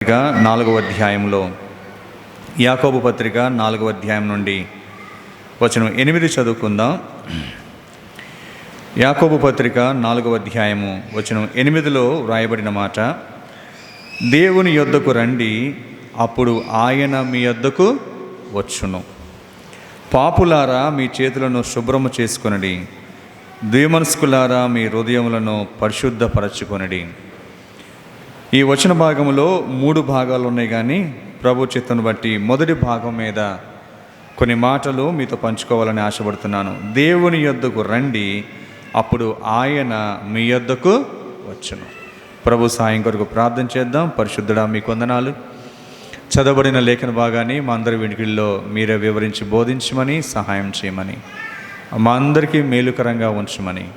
4వ అధ్యాయంలో యాకోబు పత్రిక 4వ అధ్యాయం నుండి వచనం 8 చదువుకుందాం. యాకోబు పత్రిక 4వ అధ్యాయము వచనం 8లో వ్రాయబడిన మాట, దేవుని యొద్దకు రండి, అప్పుడు ఆయన మీ యొద్దకు వచ్చును. పాపులారా మీ చేతులను శుభ్రము చేసుకొనడి, ద్విమనస్కులారా మీ హృదయములను పరిశుద్ధపరచుకొనడి. ఈ వచన భాగంలో 3 భాగాలు ఉన్నాయి, కానీ ప్రభు చిత్తను బట్టి మొదటి భాగం మీద కొన్ని మాటలు మీతో పంచుకోవాలని ఆశపడుతున్నాను. దేవుని యొద్దకు రండి, అప్పుడు ఆయన మీ యొద్దకు వచ్చును. ప్రభు సాయం కొరకు ప్రార్థన చేద్దాం. పరిశుద్ధుడా, మీ వందనాలు. చదవబడిన లేఖన భాగాన్ని మా అందరి వెనుకల్లో మీరే వివరించి బోధించమని, సహాయం చేయమని, మా అందరికీ మేలుకరంగా ఉంచమని,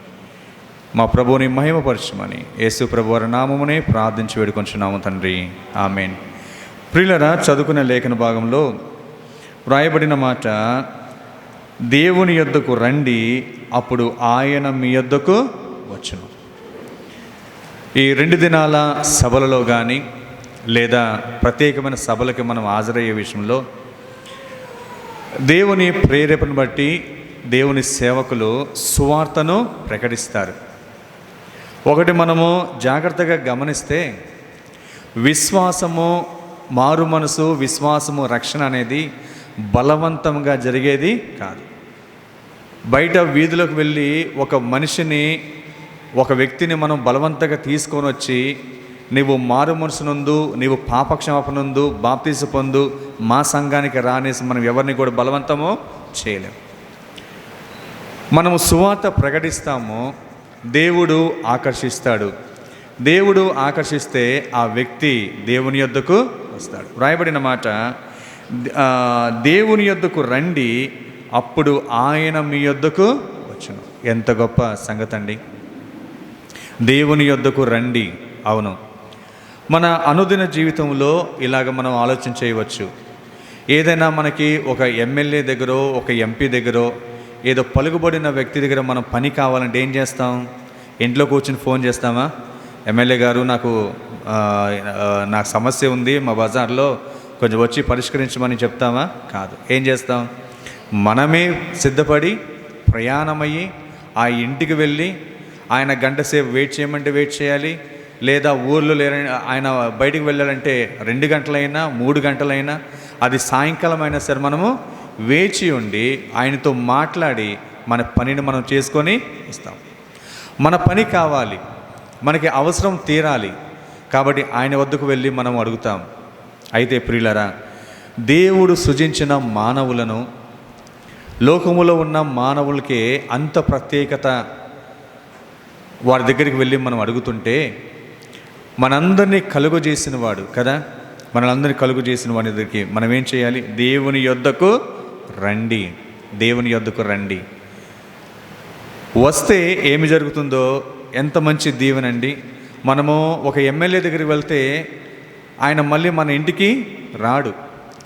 మా ప్రభువుని మహిమపరచమని యేసు ప్రభు వారి నామమునే ప్రార్థించి వేడుకొంచున్నాము తండ్రి, ఆమేన్. ప్రియులారా, చదువుకున్న లేఖన భాగంలో వ్రాయబడిన మాట, దేవుని యొద్దకు రండి, అప్పుడు ఆయన మీ యొద్దకు వచ్చును. ఈ 2 దినాల సభలలో కానీ లేదా ప్రత్యేకమైన సభలకి మనం హాజరయ్యే విషయంలో దేవుని ప్రేరేపణ బట్టి దేవుని సేవకులు సువార్తను ప్రకటిస్తారు. ఒకటి మనము జాగ్రత్తగా గమనిస్తే, విశ్వాసము, మారు మనసు, విశ్వాసము, రక్షణ అనేది బలవంతంగా జరిగేది కాదు. బయట వీధులకు వెళ్ళి ఒక మనిషిని, ఒక వ్యక్తిని మనం బలవంతంగా తీసుకొని వచ్చి, నీవు మారు మనసునందు, నీవు పాపక్షమాపణందు, బాప్తీసు పొందు, మా సంఘానికి రానేసి మనం ఎవరిని కూడా బలవంతము చేయలేము. మనము సువార్త ప్రకటిస్తాము, దేవుడు ఆకర్షిస్తాడు. దేవుడు ఆకర్షిస్తే ఆ వ్యక్తి దేవుని యొద్దకు వస్తాడు. వ్రాయబడిన మాట, దేవుని యొద్దకు రండి, అప్పుడు ఆయన మీ యొద్దకు వచ్చును. ఎంత గొప్ప సంగతి అండి! దేవుని యొద్దకు రండి. అవును, మన అనుదిన జీవితంలో ఇలాగ మనం ఆలోచన చేయవచ్చు. ఏదైనా మనకి ఒక ఎమ్మెల్యే దగ్గర, ఒక ఎంపీ దగ్గర, ఏదో పలుకుబడిన వ్యక్తి దగ్గర మనం పని కావాలంటే ఏం చేస్తాం? ఇంట్లో కూర్చొని ఫోన్ చేస్తామా? ఎమ్మెల్యే గారు, నాకు సమస్య ఉంది మా బజార్లో, కొంచెం వచ్చి పరిష్కరించమని చెప్తామా? కాదు. ఏం చేస్తాం? మనమే సిద్ధపడి ప్రయాణమయ్యి ఆ ఇంటికి వెళ్ళి, ఆయన గంట సేపు వెయిట్ చేయమంటే వెయిట్ చేయాలి, లేదా ఊర్లో ఆయన బయటికి వెళ్ళాలంటే 2 గంటలైనా 3 గంటలైనా, అది సాయంకాలం అయినా సరే మనము వేచి ఉండి ఆయనతో మాట్లాడి మన పనిని మనం చేసుకొని ఇస్తాం. మన పని కావాలి, మనకి అవసరం తీరాలి, కాబట్టి ఆయన వద్దకు వెళ్ళి మనం అడుగుతాం. అయితే ప్రియులారా, దేవుడు సృజించిన మానవులను, లోకములో ఉన్న మానవులకే అంత ప్రత్యేకత, వారి దగ్గరికి వెళ్ళి మనం అడుగుతుంటే, మనందరినీ కలుగజేసిన వాడు కదా, మనందరినీ కలుగజేసిన వాడి దగ్గరికి మనం ఏం చేయాలి? దేవుని యొద్దకు రండి, దేవుని యొద్దకు రండి. వస్తే ఏమి జరుగుతుందో ఎంత మంచి దీవెనండి. మనము ఒక ఎమ్మెల్యే దగ్గరికి వెళ్తే ఆయన మళ్ళీ మన ఇంటికి రాడు,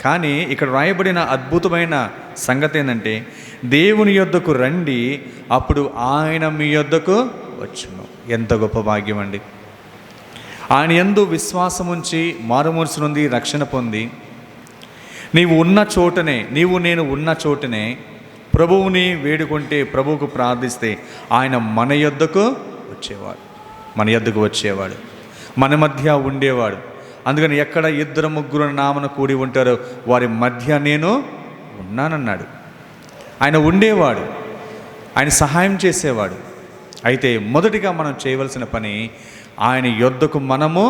కానీ ఇక్కడ రాయబడిన అద్భుతమైన సంగతి ఏంటంటే, దేవుని యొద్దకు రండి, అప్పుడు ఆయన మీ యొద్దకు వచ్చును. ఎంత గొప్ప భాగ్యం అండి! ఆయన యందు విశ్వాసం ఉంచి మారుమనసు నుండి రక్షణ పొంది, నీవు ఉన్న చోటనే, నేను ఉన్న చోటనే ప్రభువుని వేడుకుంటే, ప్రభువుకు ప్రార్థిస్తే ఆయన మన యొద్దకు వచ్చేవాడు, మన మధ్య ఉండేవాడు. అందుకని ఎక్కడ 2-3 నామన కూడి ఉంటారో వారి మధ్య నేను ఉన్నానన్నాడు. ఆయన ఉండేవాడు, ఆయన సహాయం చేసేవాడు. అయితే మొదటిగా మనం చేయవలసిన పని, ఆయన యొద్దకు మనము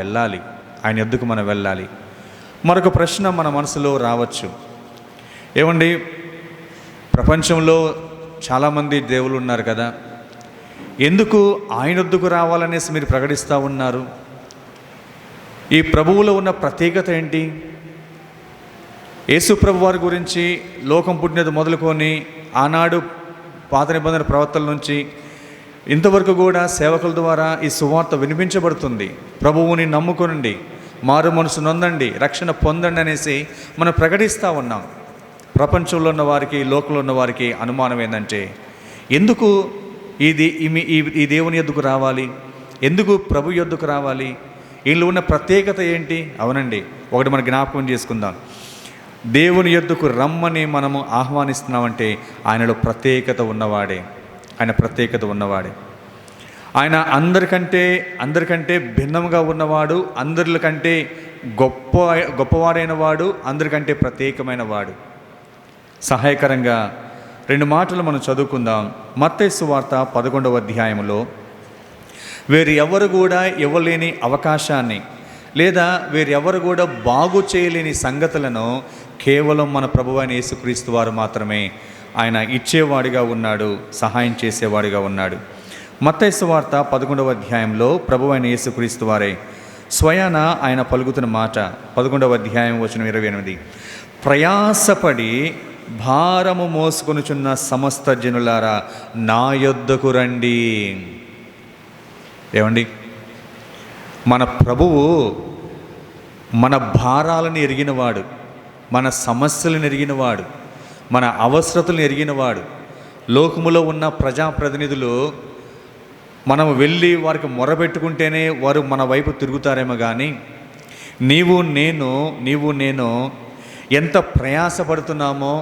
వెళ్ళాలి. ఆయన యొద్దకు మనం వెళ్ళాలి. మరొక ప్రశ్న మన మనసులో రావచ్చు, ఏమండి, ప్రపంచంలో చాలామంది దేవుళ్ళు ఉన్నారు కదా, ఎందుకు ఆయన వద్దకు రావాలనేసి మీరు ప్రకటిస్తూ ఉన్నారు? ఈ ప్రభువులో ఉన్న ప్రత్యేకత ఏంటి? యేసు ప్రభు వారి గురించి లోకం పుట్టినది మొదలుకొని ఆనాడు పాత నిబంధన ప్రవక్తల నుంచి ఇంతవరకు కూడా సేవకుల ద్వారా ఈ సువార్త వినిపించబడుతుంది. ప్రభువుని నమ్ముకొనండి, మారు మనసు నొందండి, రక్షణ పొందండి అనేసి మనం ప్రకటిస్తూ ఉన్నాం. ప్రపంచంలో ఉన్న వారికి, లోకంలో ఉన్న వారికి అనుమానం ఏంటంటే, ఎందుకు ఈ దేవుని యొద్దకు రావాలి? ఎందుకు ప్రభు యొద్దకు రావాలి? వీళ్ళు ఉన్న ప్రత్యేకత ఏంటి? అవునండి, ఒకటి మనం జ్ఞాపకం చేసుకుందాం. దేవుని యొద్దకు రమ్మని మనము ఆహ్వానిస్తున్నామంటే ఆయనలో ప్రత్యేకత ఉన్నవాడే. ఆయన ప్రత్యేకత ఉన్నవాడే. ఆయన అందరికంటే భిన్నంగా ఉన్నవాడు, అందరికంటే గొప్పవాడైన వాడు, అందరికంటే ప్రత్యేకమైన వాడు. సహాయకరంగా 2 మాటలు మనం చదువుకుందాం. మత్తయి సువార్త 11వ అధ్యాయంలో వేరు ఎవరు కూడా ఇవ్వలేని అవకాశాన్ని, లేదా వేరెవరు కూడా బాగు చేయలేని సంగతులను కేవలం మన ప్రభువైన యేసుక్రీస్తు వారు మాత్రమే ఆయన ఇచ్చేవాడిగా ఉన్నాడు, సహాయం చేసేవాడిగా ఉన్నాడు. మత్తయి సువార్త 11వ అధ్యాయంలో ప్రభువైన యేసుక్రీస్తు వారే స్వయాన ఆయన పలుకుతున్న మాట. 11వ అధ్యాయం వచనం 28, ప్రయాసపడి భారము మోసుకొనుచున్న సమస్త జనులారా నా యొద్దకు రండి. ఏమండి, మన ప్రభువు మన భారాలను ఎరిగినవాడు, మన సమస్యలను ఎరిగినవాడు, మన అవసరతలను ఎరిగినవాడు. లోకములో ఉన్న ప్రజాప్రతినిధులు మనం వెళ్ళి వారికి మొరబెట్టుకుంటేనే వారు మన వైపు తిరుగుతారేమో కానీ, నీవు నేను ఎంత ప్రయాసపడుతున్నామో,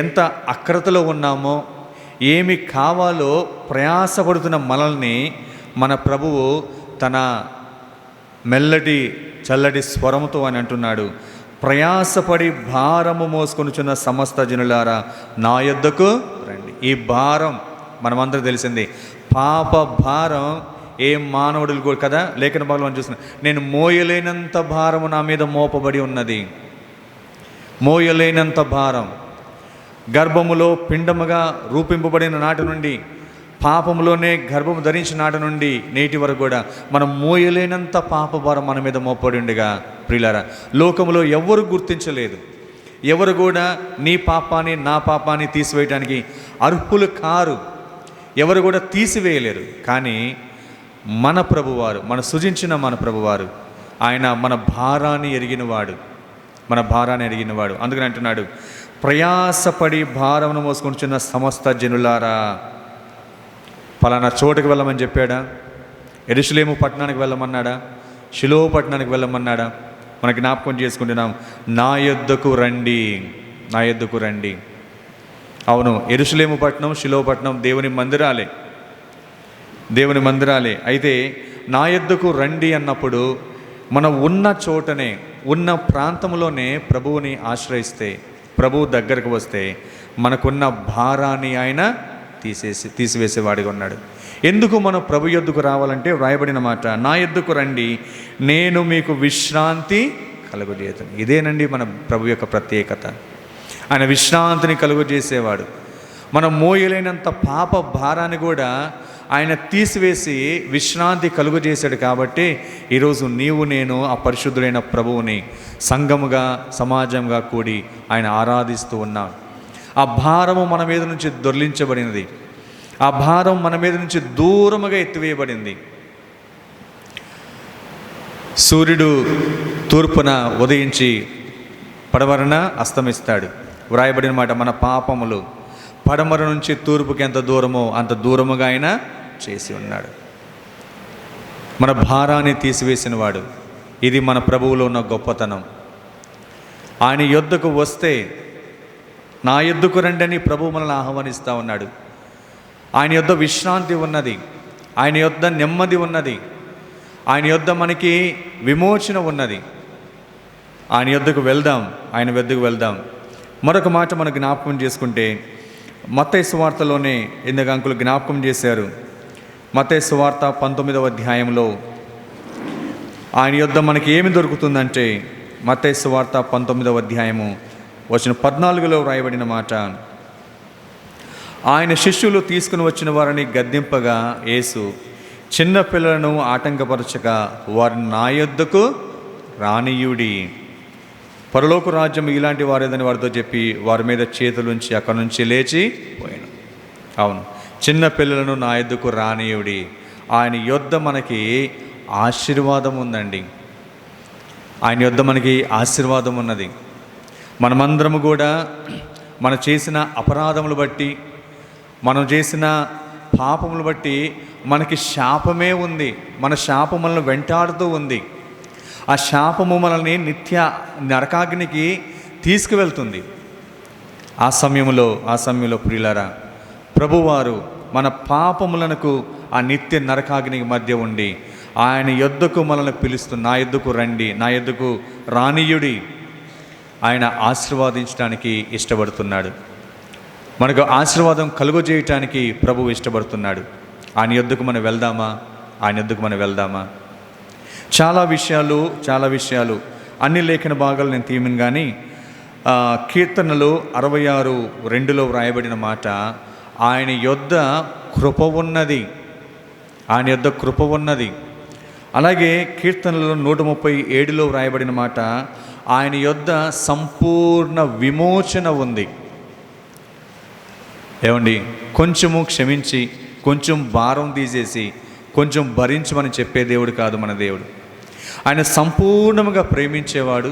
ఎంత అక్రతలో ఉన్నామో, ఏమి కావాలో ప్రయాసపడుతున్న మనల్ని మన ప్రభువు తన మెల్లటి చల్లటి స్వరముతో అని అంటున్నాడు, ప్రయాసపడి భారము మోసుకొనుచున్న సమస్త జనులారా నా యొద్దకు రండి. ఈ భారం మనమందరూ తెలిసింది. పాప భారం ఏ మానవుడు కూడా కదా, లేఖన భాగంలో మనం చూస్తున్నాం, నేను మోయలేనంత భారము నా మీద మోపబడి ఉన్నది. మోయలేనంత భారం. గర్భములో పిండముగా రూపింపబడిన నాటి నుండి, పాపములోనే గర్భము ధరించిన నాటి నుండి నేటి వరకు కూడా మనం మోయలేనంత పాప భారం మన మీద మోపడి ఉండగా, ప్రియులారా, లోకములో ఎవరు గుర్తించలేదు. ఎవరు కూడా నీ పాపాన్ని నా పాపాన్ని తీసివేయడానికి అర్హులు కారు. ఎవరు కూడా తీసివేయలేరు. కానీ మన ప్రభువారు, మన సృజించిన మన ప్రభువారు, ఆయన మన భారాన్ని ఎరిగినవాడు, మన భారాన్ని ఎరిగినవాడు. అందుకని అంటున్నాడు, ప్రయాసపడి భారమును మోసుకొనుచున్న సమస్త జనులారా. పలానా చోటుకు వెళ్ళమని చెప్పాడా? యెరూషలేము పట్టణానికి వెళ్ళమన్నాడా? షిలోహు పట్టణానికి వెళ్ళమన్నాడా? మన జ్ఞాపకం చేసుకుంటున్నాం, నా యొద్దకు రండి, నా యొద్దకు రండి. అవును, యెరూషలేము పట్టణం, షిలోహు పట్టణం దేవుని మందిరాలే. అయితే నా యొద్దకు రండి అన్నప్పుడు మనం ఉన్న చోటనే, ఉన్న ప్రాంతంలోనే ప్రభువుని ఆశ్రయిస్తే, ప్రభువు దగ్గరకు వస్తే మనకున్న భారాన్ని ఆయన తీసివేసేవాడిగా ఉన్నాడు. ఎందుకు మనం ప్రభు యొద్దకు రావాలంటే వ్రాయబడిన మాట, నా యొద్దకు రండి, నేను మీకు విశ్రాంతి కలుగజేయను. ఇదేనండి మన ప్రభు యొక్క ప్రత్యేకత. ఆయన విశ్రాంతిని కలుగజేసేవాడు. మనం మోయలేనంత పాప భారాన్ని కూడా ఆయన తీసివేసి విశ్రాంతి కలుగజేశాడు. కాబట్టి ఈరోజు నేను ఆ పరిశుద్ధుడైన ప్రభువుని సంఘముగా, సమాజంగా కూడి ఆయన ఆరాధిస్తూ ఉన్నాం. ఆ భారము మన మీద నుంచి దొర్లించబడినది. ఆ భారం మన మీద నుంచి దూరముగా ఎత్తివేయబడింది. సూర్యుడు తూర్పున ఉదయించి పడమరన అస్తమిస్తాడు. వ్రాయబడిన మాట, మన పాపములు పడమర నుంచి తూర్పుకి ఎంత దూరమో అంత దూరముగా ఆయన చేసి ఉన్నాడు. మన భారాన్ని తీసివేసిన వాడు. ఇది మన ప్రభువులో ఉన్న గొప్పతనం. ఆయన యొద్దకు వస్తే, నా యొద్దకు రండి అని ప్రభువు మనల్ని ఆహ్వానిస్తూ ఉన్నాడు. ఆయన యొద్ద విశ్రాంతి ఉన్నది, ఆయన యొద్ద నెమ్మది ఉన్నది, ఆయన యొద్ద మనకి విమోచన ఉన్నది. ఆయన యొద్దకు వెళ్దాం, ఆయన వద్దకు వెళ్దాం. మరొక మాట మనం జ్ఞాపకం చేసుకుంటే, మత్తయి సువార్తలోనే ఇందాక అంకులు జ్ఞాపకం చేశారు. మత్తయి సువార్త 19వ అధ్యాయంలో ఆయన యొద్ద మనకి ఏమి దొరుకుతుందంటే, మత్తయి సువార్త 19వ అధ్యాయము వచనం 14లో వ్రాయబడిన మాట, ఆయన శిష్యులు తీసుకుని వచ్చిన వారిని గద్దింపగా యేసు, చిన్న పిల్లలను ఆటంకపరచక వారిని నా యొద్దకు రానియుడి, పరలోక రాజ్యం ఇలాంటి వారేదని వారితో చెప్పి వారి మీద చేతులుంచి అక్కడి నుంచి లేచి పోయాను. అవును, చిన్న పిల్లలను నా యొద్దకు రానియుడి. ఆయన యొద్ద మనకి ఆశీర్వాదం ఉందండి. ఆయన యొద్ద మనకి ఆశీర్వాదం ఉన్నది. మనమందరము కూడా మనం చేసిన అపరాధములు బట్టి, మనం చేసిన పాపములు బట్టి మనకి శాపమే ఉంది. మన శాపం మనల్ని వెంటాడుతూ ఉంది. ఆ శాపము మనల్ని నిత్య నరకాగ్నికి తీసుకువెళ్తుంది. ఆ సమయంలో ప్రియులారా, ప్రభువారు మన పాపములకు ఆ నిత్య నరకాగ్నికి మధ్య ఉండి ఆయన యొద్దకు మనల్ని పిలుస్తూ, నా యొద్దకు రండి, నా యొద్దకు రానీయుడి, ఆయన ఆశీర్వాదించడానికి ఇష్టపడుతున్నాడు. మనకు ఆశీర్వాదం కలుగజేయటానికి ప్రభువు ఇష్టపడుతున్నాడు. ఆయన యొద్దకు మనం వెళ్దామా? ఆయన యొద్దకు మనం వెళ్దామా? చాలా విషయాలు అన్ని లేఖన భాగాలు నేను తీయను, కానీ కీర్తనలు 66:2 వ్రాయబడిన మాట, ఆయన యొద్ద కృప ఉన్నది, ఆయన యొద్ద కృప ఉన్నది. అలాగే కీర్తనలు 137 వ్రాయబడిన మాట, ఆయన యొద్ద సంపూర్ణ విమోచన ఉంది. ఏమండి, కొంచెము క్షమించి, కొంచెం భారం తీసేసి, కొంచెం భరించమని చెప్పే దేవుడు కాదు మన దేవుడు. ఆయన సంపూర్ణముగా ప్రేమించేవాడు,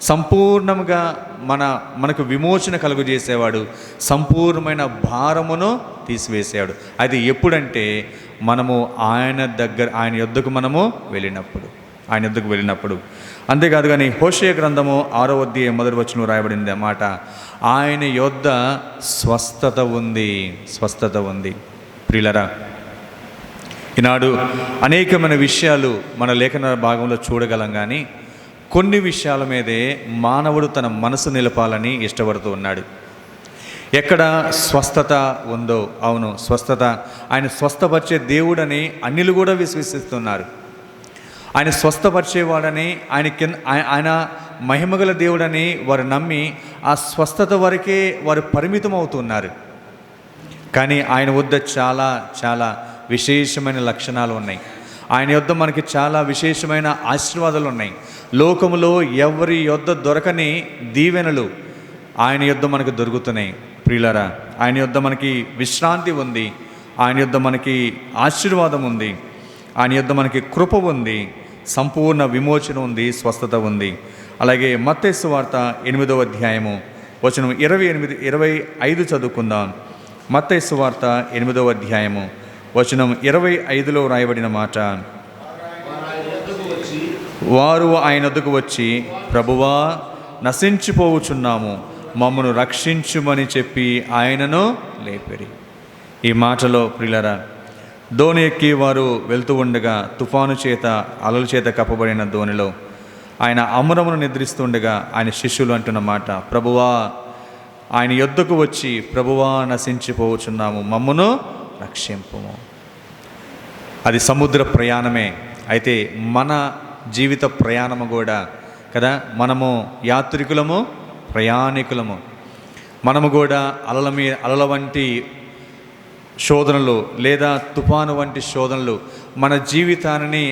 సంపూర్ణముగా మనకు విమోచన కలుగజేసేవాడు, సంపూర్ణమైన భారమును తీసివేసాడు. అది ఎప్పుడంటే మనము ఆయన యొద్దకు వెళ్ళినప్పుడు. అంతేకాదు కానీ హోషేయ గ్రంథము 6వ అధ్యాయం 1వ వచనం రాయబడింది అన్నమాట, ఆయన యొద్ద స్వస్థత ఉంది. ప్రియులరా, ఈనాడు అనేకమైన విషయాలు మన లేఖన భాగంలో చూడగలం, కానీ కొన్ని విషయాల మీదే మానవుడు తన మనసు నిలపాలని ఇష్టపడుతూ ఉన్నాడు. ఎక్కడ స్వస్థత ఉందో, అవును స్వస్థత, ఆయన స్వస్థపరిచే దేవుడని అన్యులు కూడా విశ్వసిస్తున్నారు. ఆయన స్వస్థపరిచేవాడని, ఆయన మహిమగల దేవుడని వారు నమ్మి ఆ స్వస్థత వరకే వారు పరిమితం అవుతున్నారు. కానీ ఆయన వద్ద చాలా విశేషమైన లక్షణాలు ఉన్నాయి. ఆయన యొద్ద మనకి చాలా విశేషమైన ఆశీర్వాదాలు ఉన్నాయి. లోకములో ఎవరి యొద్ద దొరకని దీవెనలు ఆయన యొద్ద మనకు దొరుకుతున్నాయి. ప్రియులారా, ఆయన యొద్ద మనకి విశ్రాంతి ఉంది, ఆయన యొద్ద మనకి ఆశీర్వాదం ఉంది, ఆయన యొద్ద మనకి కృప ఉంది, సంపూర్ణ విమోచన ఉంది, స్వస్థత ఉంది. అలాగే మత్తయి సువార్త 8వ అధ్యాయము వచనం 25 చదువుకుందాం. మత్తయి సువార్త 8వ అధ్యాయము వచనం 25లో రాయబడిన మాట, వారు ఆయన వద్దకు వచ్చి, ప్రభువా, నశించిపోవచ్చున్నాము, మమ్మను రక్షించుమని చెప్పి ఆయనను లేపిరి. ఈ మాటలో ప్రియులారా, దోణి ఎక్కి వారు వెళ్తూ ఉండగా తుఫాను చేత అలల చేత కప్పబడిన దోణిలో ఆయన అమరమును నిద్రిస్తుండగా ఆయన శిష్యులు అంటున్న మాట, ప్రభువా, ఆయన యొద్దకు వచ్చి, ప్రభువా, నశించిపోవచ్చున్నాము, మమ్మను రక్షింపుము. అది సముద్ర ప్రయాణమే. అయితే మన జీవిత ప్రయాణము కూడా కదా, మనము యాత్రికులము, ప్రయాణికులము. మనము కూడా అలల వంటి శోధనలు లేదా తుఫాను వంటి శోధనలు మన జీవితాన్ని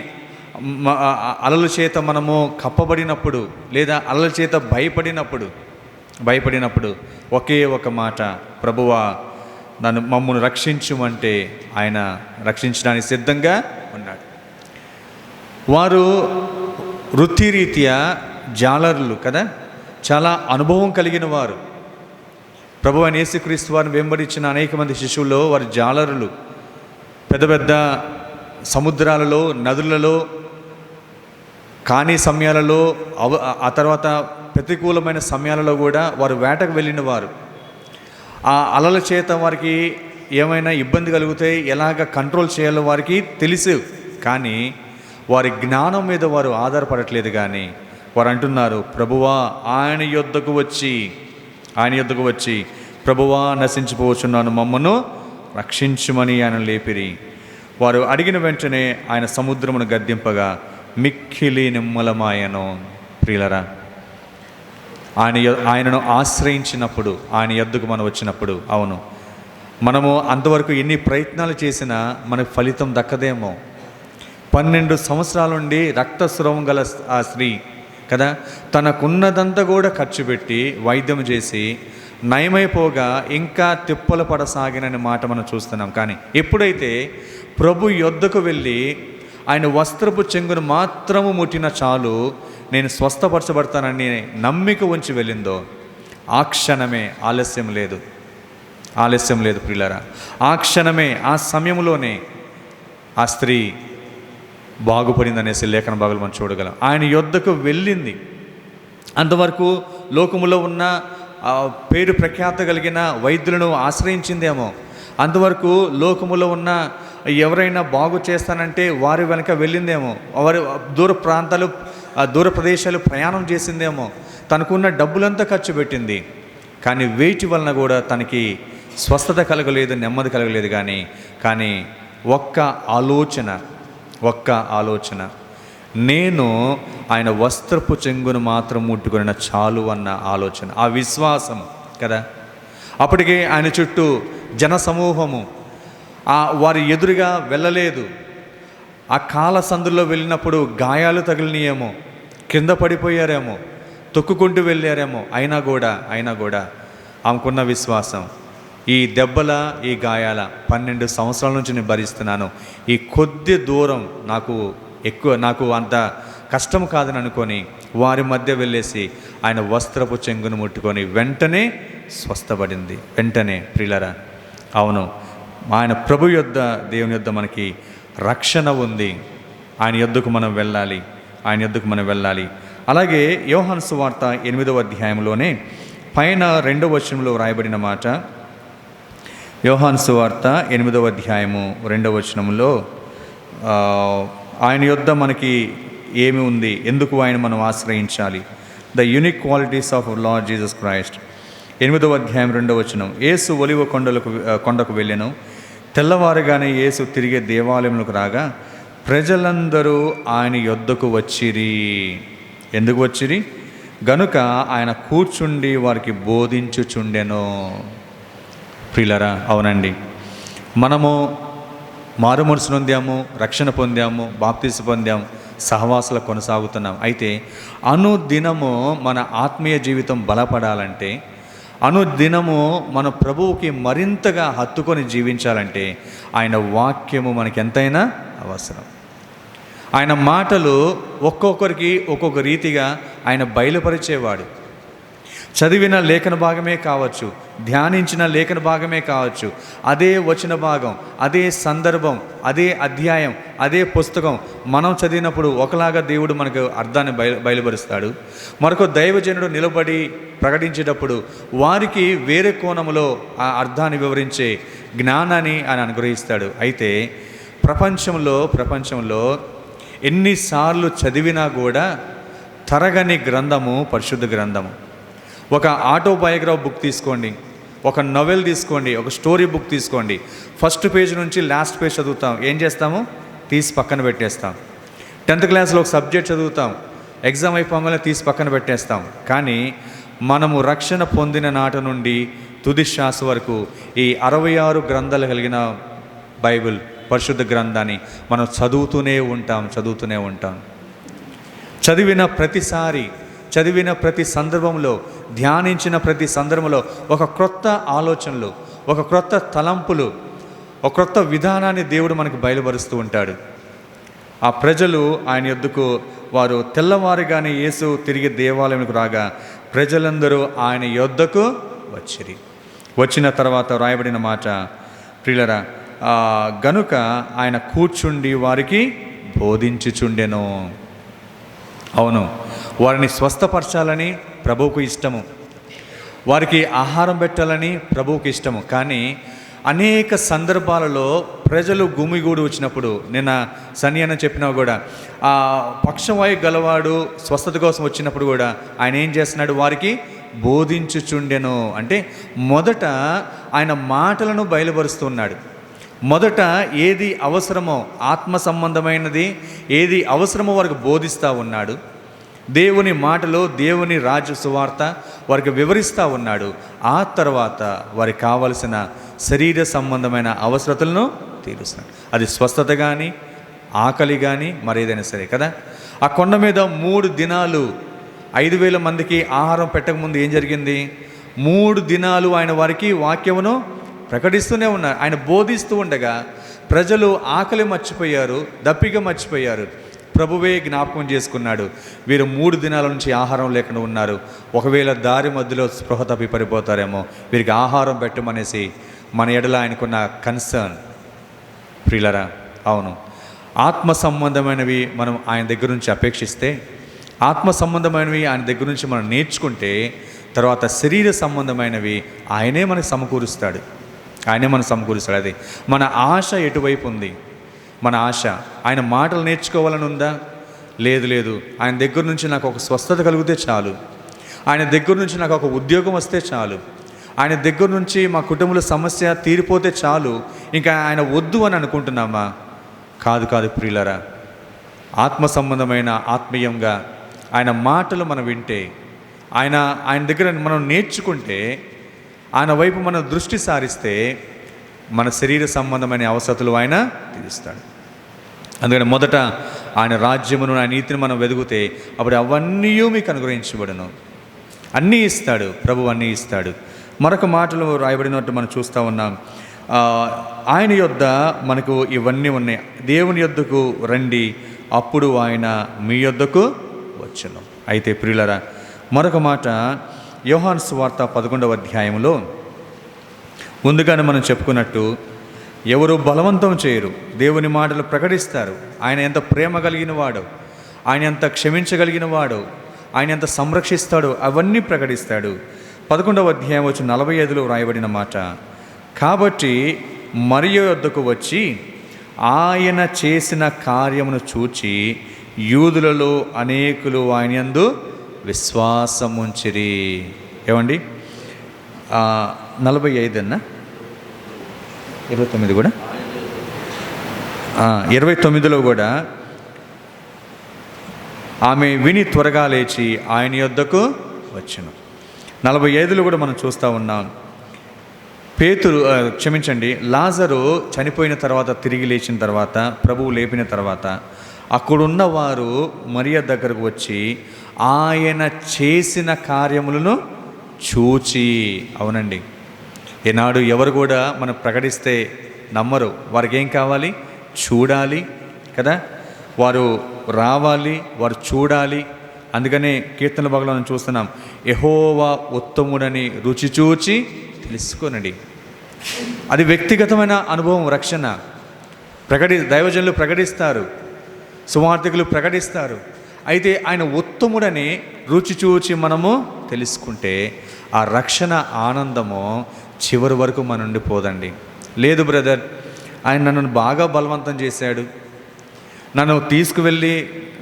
అలల చేత మనము కప్పబడినప్పుడు లేదా అలల చేత భయపడినప్పుడు ఒకే ఒక మాట, ప్రభువా, మమ్మల్ని రక్షించుమంటే ఆయన రక్షించడానికి సిద్ధంగా ఉన్నాడు. వారు వృత్తిరీత్యా జాలరులు కదా, చాలా అనుభవం కలిగిన వారు. ప్రభువైన యేసుక్రీస్తు వారిని వెంబడించిన అనేక మంది శిష్యుల్లో వారు జాలరులు. పెద్ద పెద్ద సముద్రాలలో, నదులలో, కాని సమయాలలో, ఆ తర్వాత ప్రతికూలమైన సమయాలలో కూడా వారు వేటకు వెళ్ళిన వారు. ఆ అలల చేత వారికి ఏమైనా ఇబ్బంది కలిగితే ఎలాగ కంట్రోల్ చేయాలో వారికి తెలుసు. కానీ వారి జ్ఞానం మీద వారు ఆధారపడట్లేదు. కానీ వారు అంటున్నారు, ప్రభువా, ఆయన యొద్దకు వచ్చి ప్రభువా, నశించిపోవచ్చున్నాను, మమ్మను రక్షించుమని ఆయన లేపిరి. వారు అడిగిన వెంటనే ఆయన సముద్రమును గద్దింపగా మిక్కిలి నిమ్మలమాయను. ప్రియులరా, ఆయనను ఆశ్రయించినప్పుడు, ఆయన యొద్దకు మనం వచ్చినప్పుడు, అవును, మనము అంతవరకు ఎన్ని ప్రయత్నాలు చేసినా మనకు ఫలితం దక్కదేమో. 12 సంవత్సరాల నుండి రక్తస్రావం గల ఆ స్త్రీ కదా, తనకున్నదంతా కూడా ఖర్చు పెట్టి వైద్యం చేసి నయమైపోగా ఇంకా తిప్పలు పడసాగినని మాట మనం చూస్తున్నాం. కానీ ఎప్పుడైతే ప్రభు యొద్దకు వెళ్ళి ఆయన వస్త్రపు చెంగును మాత్రము ముట్టిన చాలు, నేను స్వస్థపరచబడతానని నమ్మిక ఉంచి వెళ్ళిందో, ఆ క్షణమే, ఆలస్యం లేదు ప్రియులారా, ఆ క్షణమే, ఆ సమయంలోనే ఆ స్త్రీ బాగుపడిందనేసి లేఖన భాగాలు మనం చూడగలం. ఆయన యొద్దకు వెళ్ళింది. అంతవరకు లోకములో ఉన్న పేరు ప్రఖ్యాత కలిగిన వైద్యులను ఆశ్రయించిందేమో, అంతవరకు లోకములో ఉన్న ఎవరైనా బాగు చేస్తానంటే వారి వెనక వెళ్ళిందేమో, వారి దూర ప్రదేశాలు ప్రయాణం చేసిందేమో, తనకున్న డబ్బులంతా ఖర్చు పెట్టింది. కానీ వేటి వలన కూడా తనకి స్వస్థత కలగలేదు, నెమ్మది కలగలేదు. కానీ ఒక్క ఆలోచన, నేను ఆయన వస్త్రపు చెంగును మాత్రం ముట్టుకున్న చాలు అన్న ఆలోచన, ఆ విశ్వాసం కదా. అప్పటికే ఆయన చుట్టూ జన సమూహము, వారి ఎదురుగా వెళ్ళలేదు. ఆ కాల సందుల్లో వెళ్ళినప్పుడు గాయాలు తగిలినాయేమో, కింద పడిపోయారేమో, తొక్కుకుంటూ వెళ్ళారేమో, అయినా కూడా ఆమెకున్న విశ్వాసం, ఈ దెబ్బల ఈ గాయాల 12 సంవత్సరాల నుంచి నేను భరిస్తున్నాను, ఈ కొద్ది దూరం నాకు అంత కష్టం కాదని అనుకొని వారి మధ్య వెళ్ళేసి ఆయన వస్త్రపు చెంగును ముట్టుకొని వెంటనే స్వస్థపడింది. వెంటనే ప్రియులారా, అవును, ఆయన ప్రభు యొద్ద, దేవుని యొద్ద మనకి రక్షణ ఉంది. ఆయన యొద్దకు మనం వెళ్ళాలి. అలాగే యోహాను సువార్త 8వ అధ్యాయంలోనే పైన 2వ వచనంలో వ్రాయబడిన మాట, యోహాను సువార్త 8వ అధ్యాయము 2వ వచనంలో ఆయన యొద్ద మనకి ఏమి ఉంది, ఎందుకు ఆయన మనం ఆశ్రయించాలి, the unique qualities of lord Jesus Christ. 8వ అధ్యాయం 2వ వచనం, యేసు ఒలివ కొండకు వెళ్ళెను. తెల్లవారుగానే యేసు తిరిగే దేవాలయంలోకి రాగా ప్రజలందరూ ఆయన యొద్దకు వచ్చిరి. ఎందుకు వచ్చిరి? గనుక ఆయన కూర్చుండి వారికి బోధించుచుండెను. ప్రియులారా, అవునండి, మనము మారు మనసు నొందాము, రక్షణ పొందాము, బాప్తిసం పొందాము, సహవాసాలు కొనసాగుతున్నాం. అయితే అనుదినము మన ఆత్మీయ జీవితం బలపడాలంటే, అనుదినము మన ప్రభువుకి మరింతగా హత్తుకొని జీవించాలంటే ఆయన వాక్యము మనకి ఎంతైనా అవసరం. ఆయన మాటలు ఒక్కొక్కరికి ఒక్కొక్క రీతిగా ఆయన బయలుపరిచేవాడు. చదివిన లేఖన భాగమే కావచ్చు, ధ్యానించిన లేఖన భాగమే కావచ్చు, అదే వచన భాగం, అదే సందర్భం, అదే అధ్యాయం, అదే పుస్తకం మనం చదివినప్పుడు ఒకలాగా దేవుడు మనకు అర్థాన్ని బయలుపరుస్తాడు. మరొక దైవజనుడు నిలబడి ప్రకటించేటప్పుడు వారికి వేరే కోణంలో ఆ అర్థాన్ని వివరించే జ్ఞానాన్ని ఆయన అనుగ్రహిస్తాడు. అయితే ప్రపంచంలో ఎన్నిసార్లు చదివినా కూడా తరగని గ్రంథము పరిశుద్ధ గ్రంథము. ఒక ఆటోబయోగ్రఫీ బుక్ తీసుకోండి, ఒక నవెల్ తీసుకోండి, ఒక స్టోరీ బుక్ తీసుకోండి, ఫస్ట్ పేజ్ నుంచి లాస్ట్ పేజ్ చదువుతాం, ఏం చేస్తాము? తీసి పక్కన పెట్టేస్తాం. 10th క్లాస్లో ఒక సబ్జెక్ట్ చదువుతాం, ఎగ్జామ్ అయిపోగానే తీసి పక్కన పెట్టేస్తాం. కానీ మనము రక్షణ పొందిన నాటి నుండి తుది శ్వాస వరకు ఈ 66 గ్రంథాలు కలిగిన బైబిల్ పరిశుద్ధ గ్రంథాన్ని మనం చదువుతూనే ఉంటాం. చదివిన ప్రతి సందర్భంలో, ధ్యానించిన ప్రతి సందర్భంలో ఒక క్రొత్త ఆలోచనలు, ఒక క్రొత్త తలంపులు, ఒక క్రొత్త విధానాన్ని దేవుడు మనకు బయలుపరుస్తూ ఉంటాడు. ఆ ప్రజలు ఆయన యొద్దకు వారు తెల్లవారుగానే యేసు తిరిగి దేవాలయంకు రాగా ప్రజలందరూ ఆయన యొద్దకు వచ్చిన తర్వాత రాయబడిన మాట, ప్రియులరా, గనుక ఆయన కూర్చుండి వారికి బోధించుచుండెను. అవును, వారిని స్వస్థపరచాలని ప్రభువుకు ఇష్టము, వారికి ఆహారం పెట్టాలని ప్రభువుకు ఇష్టము. కానీ అనేక సందర్భాలలో ప్రజలు గుమిగూడి వచ్చినప్పుడు, నిన్న సని అని చెప్పినా కూడా ఆ పక్షవాయు గలవాడు స్వస్థత కోసం వచ్చినప్పుడు కూడా ఆయన ఏం చేస్తున్నాడు? వారికి బోధించుచుండెను. అంటే మొదట ఆయన మాటలను బయలుపరుస్తున్నాడు. మొదట ఏది అవసరమో, ఆత్మ సంబంధమైనది ఏది అవసరమో వారికి బోధిస్తూ ఉన్నాడు. దేవుని మాటలో దేవుని రాజ్య సువార్త వారికి వివరిస్తూ ఉన్నాడు. ఆ తర్వాత వారికి కావలసిన శరీర సంబంధమైన అవసరతలను తీరుస్తున్నాడు. అది స్వస్థత కానీ, ఆకలి కానీ, మరేదైనా సరే కదా. ఆ కొండ మీద 3 దినాలు 5,000 మందికి ఆహారం పెట్టకముందు ఏం జరిగింది? 3 దినాలు ఆయన వారికి వాక్యమును ప్రకటిస్తూనే ఉన్నారు. ఆయన బోధిస్తూ ఉండగా ప్రజలు ఆకలి మర్చిపోయారు, దప్పిక మర్చిపోయారు. ప్రభువే జ్ఞాపకం చేసుకున్నాడు, వీరు 3 దినాల నుంచి ఆహారం లేకుండా ఉన్నారు, ఒకవేళ దారి మధ్యలో స్పృహ తప్పి పడిపోతారేమో, వీరికి ఆహారం పెట్టమనేసి మన ఎడల ఆయనకున్న కన్సర్న్. ప్రియులరా, అవును, ఆత్మ సంబంధమైనవి మనం ఆయన దగ్గర నుంచి అపేక్షిస్తే, ఆత్మ సంబంధమైనవి ఆయన దగ్గర నుంచి మనం నేర్చుకుంటే, తర్వాత శరీర సంబంధమైనవి ఆయనే మనకు సమకూరుస్తాడు. అది మన ఆశ ఎటువైపు ఉంది? మన ఆశ ఆయన మాటలు నేర్చుకోవాలని ఉందా? లేదు. ఆయన దగ్గర నుంచి నాకు ఒక స్వస్థత కలిగితే చాలు, ఆయన దగ్గర నుంచి నాకు ఒక ఉద్యోగం వస్తే చాలు, ఆయన దగ్గర నుంచి మా కుటుంబంలో సమస్య తీరిపోతే చాలు, ఇంకా ఆయన వద్దు అని అనుకుంటున్నామా? కాదు ప్రియులరా. ఆత్మ సంబంధమైన ఆత్మీయంగా ఆయన మాటలు మనం వింటే, ఆయన దగ్గర మనం నేర్చుకుంటే, ఆయన వైపు మనం దృష్టి సారిస్తే మన శరీర సంబంధమైన అవసరతలు ఆయన తీరుస్తాడు. అందుకని మొదట ఆయన రాజ్యమును, ఆయన నీతిని మనం వెదిగితే అప్పుడు అవన్నీ మీకు అనుగ్రహించబడును. అన్నీ ఇస్తాడు ప్రభు, అన్నీ ఇస్తాడు. మరొక మాటలు రాయబడినట్టు మనం చూస్తూ ఉన్నాం. ఆయన యొద్ద మనకు ఇవన్నీ ఉన్నాయి. దేవుని యొద్దకు రండి, అప్పుడు ఆయన మీ యొద్దకు వచ్చును. అయితే ప్రియులరా, మరొక మాట యోహాను సువార్త 11వ అధ్యాయంలో ముందుగానే మనం చెప్పుకున్నట్టు, ఎవరు బలవంతం చేయరు, దేవుని మాటలు ప్రకటిస్తారు. ఆయన ఎంత ప్రేమ కలిగిన వాడు, ఆయన ఎంత క్షమించగలిగిన వాడు, ఆయన ఎంత సంరక్షిస్తాడు, అవన్నీ ప్రకటిస్తాడు. 11వ అధ్యాయం వచ్చి 45లో రాయబడిన మాట, కాబట్టి మరియ యొద్దకు వచ్చి ఆయన చేసిన కార్యమును చూచి యూదులలో అనేకులు ఆయన యందు విశ్వాసముంచిరి. ఏమండి 45 అన్నా 29 కూడా 29లో కూడా ఆమె విని త్వరగా లేచి ఆయన యొద్దకు వచ్చెను. 45లో కూడా మనం చూస్తూ ఉన్నాం. లాజరు చనిపోయిన తర్వాత, తిరిగి లేచిన తర్వాత, ప్రభువు లేపిన తర్వాత అక్కడున్న వారు మరియ దగ్గరకు వచ్చి ఆయన చేసిన కార్యములను చూచి, అవునండి, ఈనాడు ఎవరు కూడా మనం ప్రకటిస్తే నమ్మరు. వారికి ఏం కావాలి? చూడాలి కదా, వారు రావాలి, వారు చూడాలి. అందుకనే కీర్తనల భాగంలో మనం చూస్తున్నాం, యెహోవా ఉత్తముడని రుచి చూచి తెలుసుకోనండి. అది వ్యక్తిగతమైన అనుభవం. రక్షణ దైవజనులు ప్రకటిస్తారు, సువార్థికులు ప్రకటిస్తారు. అయితే ఆయన ఉత్తముడని రుచి చూచి మనము తెలుసుకుంటే ఆ రక్షణ ఆనందము చివరి వరకు మన నుండి పోదండి. లేదు బ్రదర్, ఆయన నన్ను బాగా బలవంతం చేశాడు, నన్ను తీసుకువెళ్ళి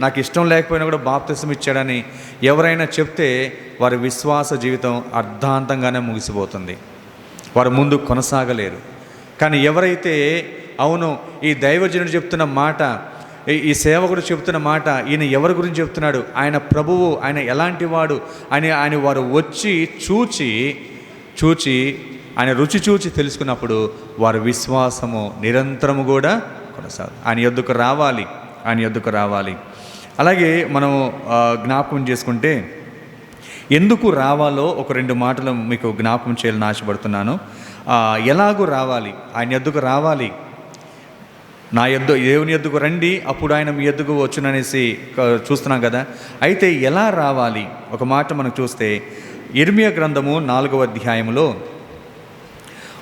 నాకు ఇష్టం లేకపోయినా కూడా బాప్తిసం ఇచ్చాడని ఎవరైనా చెప్తే వారి విశ్వాస జీవితం అర్ధాంతంగానే ముగిసిపోతుంది. వారు ముందు కొనసాగలేరు. కానీ ఎవరైతే అవును, ఈ దైవజనుడు చెప్తున్న మాట, ఈ సేవకుడు చెప్తున్న మాట, ఈయన ఎవరి గురించి చెప్తున్నాడు, ఆయన ప్రభువు, ఆయన ఎలాంటి వాడు ఆయన వారు వచ్చి చూచి ఆయన రుచి చూచి తెలుసుకున్నప్పుడు వారి విశ్వాసము నిరంతరము కూడా కొనసాగు. ఆయన యొద్దకు రావాలి. అలాగే మనం జ్ఞాపకం చేసుకుంటే ఎందుకు రావాలో ఒక 2 మాటలు మీకు జ్ఞాపకం చేయాలని ఆశపడుతున్నాను. ఎలాగూ రావాలి, ఆయన యొద్దకు రావాలి. దేవుని యొద్దకు రండి, అప్పుడు ఆయన మీ యొద్దకు వచ్చుననేసి చూస్తున్నాం కదా. అయితే ఎలా రావాలి? ఒక మాట మనం చూస్తే యిర్మీయా గ్రంథము 4వ అధ్యాయంలో,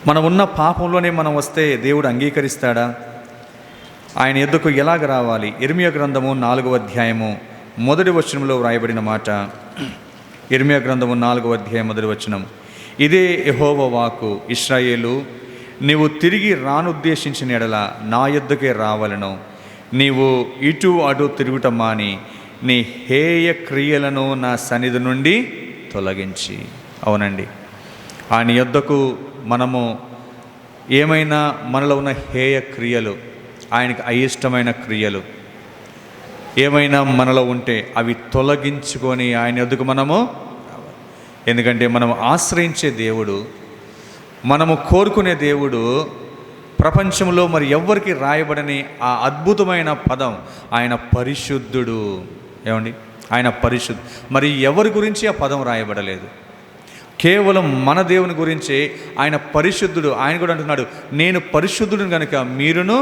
మనం ఉన్న పాపంలోనే మనం వస్తే దేవుడు అంగీకరిస్తాడా? ఆయన యొద్దకు ఎలాగ రావాలి? యిర్మీయా గ్రంథము 4వ అధ్యాయము 1వ వచనంలో వ్రాయబడిన మాట. యిర్మీయా గ్రంథము 4వ అధ్యాయం 1వ వచనం, ఇదే యెహోవా వాక్కు, ఇశ్రాయేలు, నీవు తిరిగి రానుద్దేశించిన ఎడల నా యొద్దకే రావలను. నీవు ఇటు అటు తిరుగుట మాని నీ హేయ క్రియలను నా సన్నిధి నుండి తొలగించి. అవునండి, ఆయన యొద్దకు మనము ఏమైనా మనలో ఉన్న హేయ క్రియలు, ఆయనకు అయిష్టమైన క్రియలు ఏమైనా మనలో ఉంటే అవి తొలగించుకొని ఆయన యొద్దకు మనము రావాలి. ఎందుకంటే మనం ఆశ్రయించే దేవుడు, మనము కోరుకునే దేవుడు ప్రపంచంలో మరి ఎవ్వరికి రాయబడని ఆ అద్భుతమైన పదం, ఆయన పరిశుద్ధుడు. ఏమండి, ఆయన పరిశుద్ధు. మరి ఎవరి గురించి ఆ పదం రాయబడలేదు, కేవలం మన దేవుని గురించి. ఆయన పరిశుద్ధుడు. ఆయన కూడా అంటున్నాడు, నేను పరిశుద్ధుడు కనుక మీరును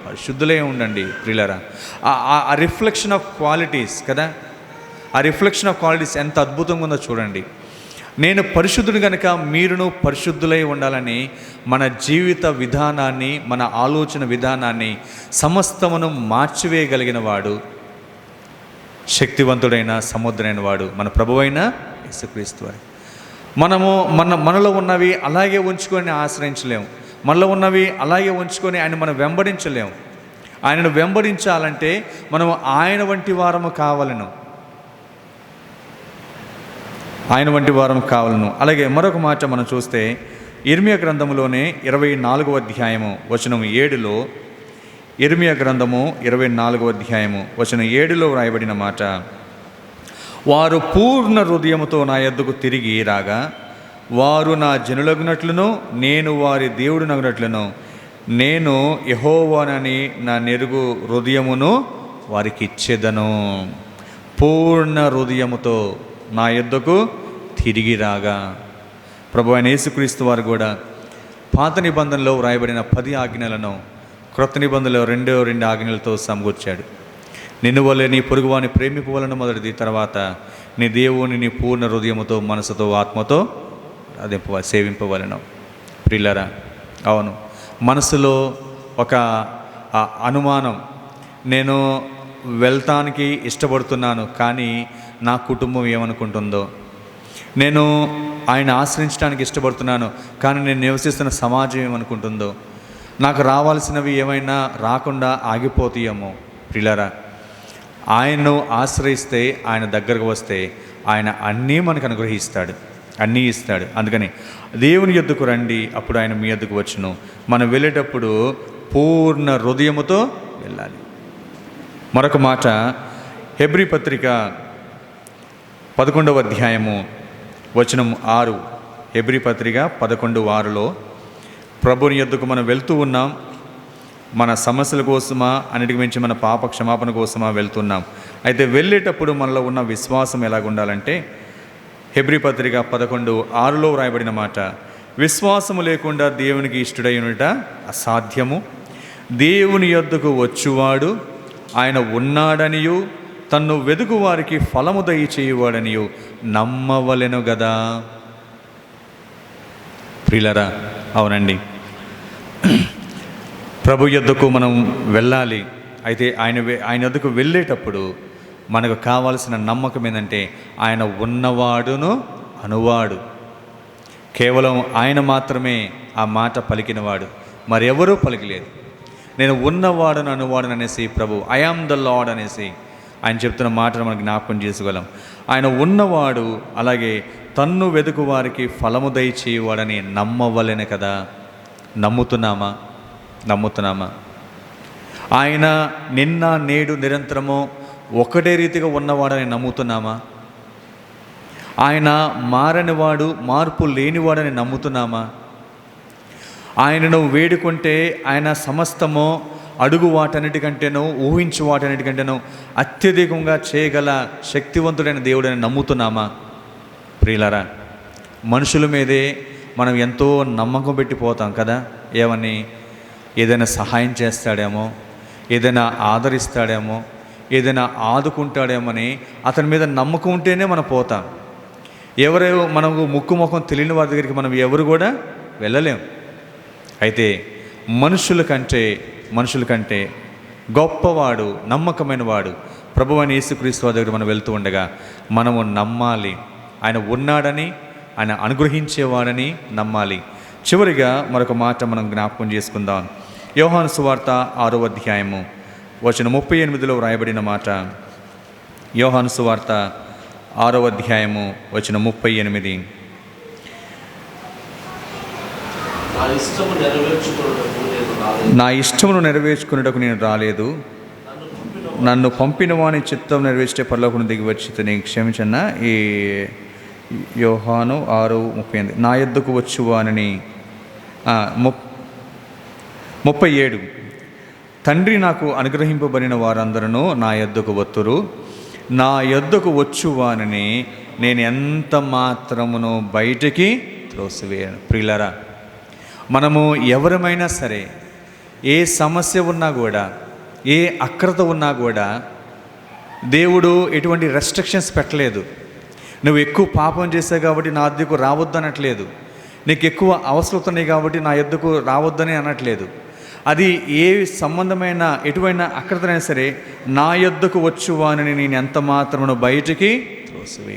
పరిశుద్ధులే ఉండండి. ప్రియులారా, ఆ రిఫ్లెక్షన్ ఆఫ్ క్వాలిటీస్ కదా, ఆ రిఫ్లెక్షన్ ఆఫ్ క్వాలిటీస్ ఎంత అద్భుతంగా ఉందో చూడండి. నేను పరిశుద్ధుడు కనుక మీరును పరిశుద్ధులై ఉండాలని మన జీవిత విధానాన్ని, మన ఆలోచన విధానాన్ని సమస్తమును మార్చివేయగలిగిన వాడు, శక్తివంతుడైన సముద్రైన వాడు మన ప్రభువైన యేసుక్రీస్తు వారు. మనలో ఉన్నవి అలాగే ఉంచుకొని ఆశ్రయించలేము. మనలో ఉన్నవి అలాగే ఉంచుకొని మనం వెంబడించలేము. ఆయనను వెంబడించాలంటే మనం ఆయన వంటి వారము కావాలను. అలాగే మరొక మాట మనం చూస్తే ఇర్మియా గ్రంథంలోనే 24వ అధ్యాయము వచనం 7లో, ఇర్మియా గ్రంథము 24వ అధ్యాయము వచనం 7లో వ్రాయబడిన మాట, వారు పూర్ణ హృదయముతో నా యొద్దకు తిరిగి రాగా వారు నా జనులగునట్లును నేను వారి దేవుడునగునట్లును నేను యెహోవానని నా నెరుగు హృదయమును వారికి ఇచ్చేదను. పూర్ణ హృదయముతో నా యొద్దకు తిరిగి రాగా. ప్రభువైన యేసుక్రీస్తు వారు కూడా పాత నిబంధనలో వ్రాయబడిన 10 ఆజ్ఞలను క్రొత్త నిబంధనలో 2 ఆజ్ఞలతో సమకూర్చాడు. నిన్ను వలె నీ పొరుగువాని ప్రేమింపవలను మొదటిది, తర్వాత నీ దేవుని నీ పూర్ణ హృదయముతో మనసుతో ఆత్మతో సేవింపవలను. ప్రియులారా, అవును, మనసులో ఒక అనుమానం, నేను వెళ్తానికి ఇష్టపడుతున్నాను కానీ నా కుటుంబం ఏమనుకుంటుందో, నేను ఆయన ఆశ్రయించడానికి ఇష్టపడుతున్నాను కానీ నేను నివసిస్తున్న సమాజం ఏమనుకుంటుందో, నాకు రావాల్సినవి ఏమైనా రాకుండా ఆగిపోతాయేమో. ప్రియులారా, ఆయన్ను ఆశ్రయిస్తే, ఆయన దగ్గరకు వస్తే ఆయన అన్నీ మనకు అనుగ్రహిస్తాడు, అన్నీ ఇస్తాడు. అందుకని దేవుని యొద్దకు రండి, అప్పుడు ఆయన మీ యొద్దకు వచ్చును. మనం వెళ్ళేటప్పుడు పూర్ణ హృదయముతో వెళ్ళాలి. మరొక మాట, హెబ్రీ పత్రిక 11వ అధ్యాయము వచనం 6, హెబ్రీ పత్రిక 11:6లో, ప్రభుని యొద్దకు మనం వెళ్తూ ఉన్నాం, మన సమస్యల కోసమా, అన్నిటికి మించి మన పాప క్షమాపణ కోసమా వెళ్తున్నాం. అయితే వెళ్ళేటప్పుడు మనలో ఉన్న విశ్వాసం ఎలాగుండాలంటే, హెబ్రీ పత్రిక 11:6లో వ్రాయబడిన మాట, విశ్వాసము లేకుండా దేవునికి ఇష్టడైనట అసాధ్యము. దేవుని యొద్దకు వచ్చువాడు ఆయన ఉన్నాడనియు తన్ను వెదుకు వారికి ఫలము దయచేయువాడనియు నమ్మవలెను గదా. ప్రియులరా, అవునండి, ప్రభు యొద్దకు మనం వెళ్ళాలి. అయితే ఆయన యొద్దకు వెళ్ళేటప్పుడు మనకు కావాల్సిన నమ్మకం ఏంటంటే, ఆయన ఉన్నవాడును అనువాడు. కేవలం ఆయన మాత్రమే ఆ మాట పలికినవాడు, మరెవరూ పలికిలేదు. నేను ఉన్నవాడును అనువాడును అనేసి ప్రభు, ఐ ఆమ్ ద లార్డ్ అనేసి ఆయన చెప్తున్న మాటను మనం జ్ఞాపకం చేసుకోగలం. ఆయన ఉన్నవాడు, అలాగే తన్ను వెదుకు వారికి ఫలము దయచేయువాడని నమ్మవలెను కదా. నమ్ముతున్నామా? ఆయన నిన్న నేడు నిరంతరము ఒకటే రీతిగా ఉన్నవాడని నమ్ముతున్నామా? ఆయన మారనివాడు, మార్పు లేనివాడని నమ్ముతున్నామా? ఆయనను వేడుకుంటే ఆయన సమస్తము అడుగు వాటన్నిటికంటేనో ఊహించు వాటన్నిటికంటేనో అత్యధికంగా చేయగల శక్తివంతుడైన దేవుడని నమ్ముతున్నామా? ప్రియులారా, మనుషుల మీదే మనం ఎంతో నమ్మకం పెట్టిపోతాం కదా. ఏమని? ఏదైనా సహాయం చేస్తాడేమో, ఏదైనా ఆదరిస్తాడేమో, ఏదైనా ఆదుకుంటాడేమని అతని మీద నమ్మకం ఉంటేనే మనం పోతాం. మనకు ముఖం తెలియని వారి దగ్గరికి మనం ఎవరు కూడా వెళ్ళలేం. అయితే మనుషుల కంటే గొప్పవాడు, నమ్మకమైన వాడు ప్రభువైన యేసుక్రీస్తు వారి దగ్గర మనం వెళ్తూ ఉండగా మనము నమ్మాలి. ఆయన ఉన్నాడని, ఆయన అనుగ్రహించేవాడని నమ్మాలి. చివరిగా మరొక మాట మనం జ్ఞాపకం చేసుకుందాం. యోహాను సువార్త 6వ అధ్యాయము వచనం 38లో వ్రాయబడిన మాట. యోహాను సువార్త 6వ అధ్యాయము వచనం 38. నా ఇష్టమును నెరవేర్చుకున్నటకు నేను రాలేదు, నన్ను పంపిన వాని చిత్తం నెరవేర్చే పరలోకమును దిగి వచ్చి నేను క్షమించన్నా. ఈ యోహాను 6:38. నా యొద్దకు వచ్చువానని 37. తండ్రి నాకు అనుగ్రహింపబడిన వారందరూ నా యొద్దకు వత్తురు, నా యొద్దకు వచ్చువానని నేను ఎంత మాత్రమును బయటికి త్రోసివేయను. ప్రియులారా, మనము ఎవరమైనా సరే, ఏ సమస్య ఉన్నా కూడా, ఏ అక్రత ఉన్నా కూడా దేవుడు ఎటువంటి రెస్ట్రిక్షన్స్ పెట్టలేదు. నువ్వు ఎక్కువ పాపం చేసావు కాబట్టి నా యొద్దకు రావద్దు అనట్లేదు. నీకు ఎక్కువ అవసరత ఉన్నాయి కాబట్టి నా యొద్దకు రావద్దని అనట్లేదు. అది ఏ సంబంధమైన ఎటువైనా అక్కడైనా సరే, నా యొద్దకు వచ్చువాని నేను ఎంత మాత్రమును బయటికి త్రోసివేయను.